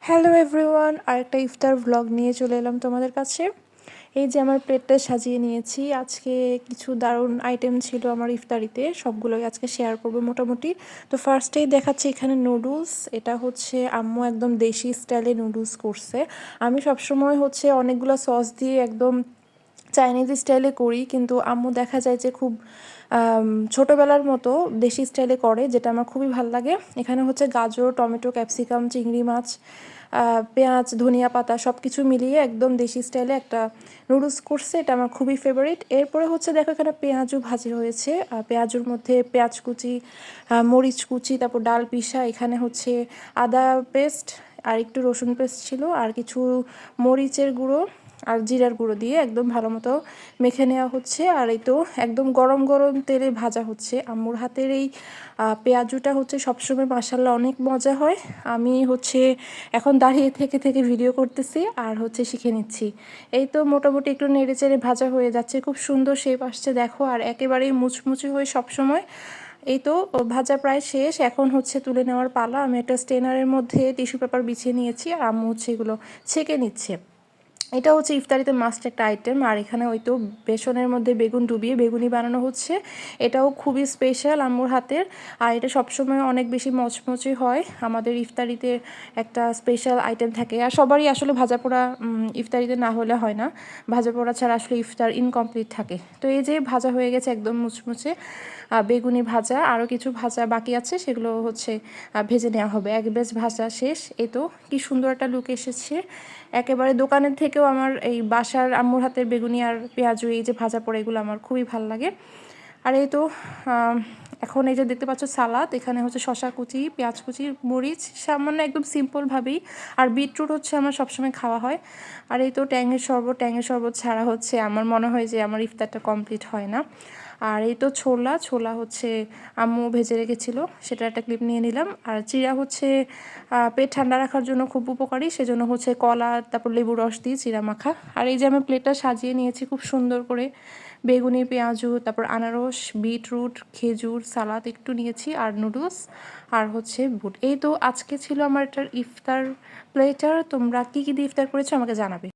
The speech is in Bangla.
হ্যালো এভরিওয়ান, আরেকটা ইফতার ভ্লগ নিয়ে চলে এলাম তোমাদের কাছে। এই যে আমার প্লেটটা সাজিয়ে নিয়েছি। আজকে কিছু দারুণ আইটেম ছিল আমার ইফতারিতে, সবগুলোই আজকে শেয়ার করবো মোটামুটি। তো ফার্স্টেই দেখাচ্ছি এখানে নুডলস। এটা হচ্ছে আম্মু একদম দেশি স্টাইলে নুডলস করছে। আমি সবসময় হচ্ছে অনেকগুলো সস দিয়ে একদম চাইনিজ স্টাইলে করি, কিন্তু আম্মু দেখা যায় যে খুব ছোটোবেলার মতো দেশি স্টাইলে করে, যেটা আমার খুবই ভালো লাগে। এখানে হচ্ছে গাজর, টমেটো, ক্যাপসিকাম, চিংড়ি মাছ, পেঁয়াজ, ধনিয়া পাতা সব কিছু মিলিয়ে একদম দেশি স্টাইলে একটা নুডলস করছে। এটা আমার খুবই ফেভারিট। এরপরে হচ্ছে দেখো এখানে পেঁয়াজও ভাজি হয়েছে। পেঁয়াজের মধ্যে পেঁয়াজ কুচি, মরিচ কুচি, তারপর ডাল পিসা, এখানে হচ্ছে আদা পেস্ট আর একটু রসুন পেস্ট ছিল, আর কিছু মরিচের গুঁড়ো আর জিরার গুঁড়ো দিয়ে একদম ভালো মতো মেখে নেওয়া হচ্ছে। আর এই তো একদম গরম গরম তেলে ভাজা হচ্ছে। আম্মুর হাতের এই পেঁয়াজুটা হচ্ছে সবসময় মাশাআল্লাহ অনেক মজা হয়। আমি হচ্ছে এখন দাঁড়িয়ে থেকে থেকে ভিডিও করতেছি আর হচ্ছে শিখে নিচ্ছি। এই তো মোটামুটি একটু নেড়ে চেড়ে ভাজা হয়ে যাচ্ছে, খুব সুন্দর শেপ আসছে দেখো, আর একেবারেই মুচমুচে হয়ে সবসময়। এই তো ভাজা প্রায় শেষ, এখন হচ্ছে তুলে নেওয়ার পালা। আমি একটা স্টেনারের মধ্যে টিস্যু পেপার বিছিয়ে নিয়েছি, আর আম্মু হচ্ছে এগুলো ছেঁকে নিচ্ছে। এটা হচ্ছে ইফতারিতে মাস্ট একটা আইটেম। আর এখানে ওই তো বেসনের মধ্যে বেগুন ডুবিয়ে বেগুনি বানানো হচ্ছে। এটাও খুবই স্পেশাল আম্মুর হাতের, আর এটা সবসময় অনেক বেশি মচমচে হয়। আমাদের ইফতারিতে একটা স্পেশাল আইটেম থাকে, আর সবারই আসলে ভাজা পোড়া ইফতারিতে না হলে হয় না। ভাজা পোড়া ছাড়া আসলে ইফতার ইনকমপ্লিট থাকে। তো এই যে ভাজা হয়ে গেছে একদম মুচমুচে বেগুনি ভাজা। আরও কিছু ভাজা বাকি আছে, সেগুলো হচ্ছে ভেজে নেওয়া হবে। এক ব্যাচ ভাজা শেষ। এই তো কি সুন্দর একটা লুক এসেছে, একেবারে দোকানের থেকেও আমার এই বাসার আম্মুর হাতের বেগুনি আর পেঁয়াজু এই যে ভাজা পোড়া এগুলো আমার খুবই ভালো লাগে। আর এই তো এখন এই যে দেখতে পাচ্ছ সালাদ, এখানে হচ্ছে শশা কুচি, পেঁয়াজ কুচি, মরিচ সামান্য একদম সিম্পলভাবেই, আর বিটরুট হচ্ছে আমার সবসময় খাওয়া হয়। আর এই তো ট্যাঙের শরবত ছাড়া হচ্ছে আমার মনে হয় যে আমার ইফতারটা কমপ্লিট হয় না। আর এই তো ছোলা হচ্ছে আম্মু ভেজে রেখেছিল, সেটা একটা ক্লিপ নিয়ে নিলাম। আর চিড়া হচ্ছে পেট ঠান্ডা রাখার জন্য খুব উপকারী, সেজন্য হচ্ছে কলা তারপর লেবু রস দিয়ে চিড়া মাখা। আর এই যে আমি প্লেটটা সাজিয়ে নিয়েছি খুব সুন্দর করে, বেগুনি, পেঁয়াজু, তারপর আনারস, বিটরুট, খেজুর, সালাদ একটু নিয়েছি, আর নুডলস, আর হচ্ছে বুট। এই তো আজকে ছিল আমার একটা ইফতার প্লেটার। তোমরা কী কী দিয়ে ইফতার করেছো আমাকে জানাবে।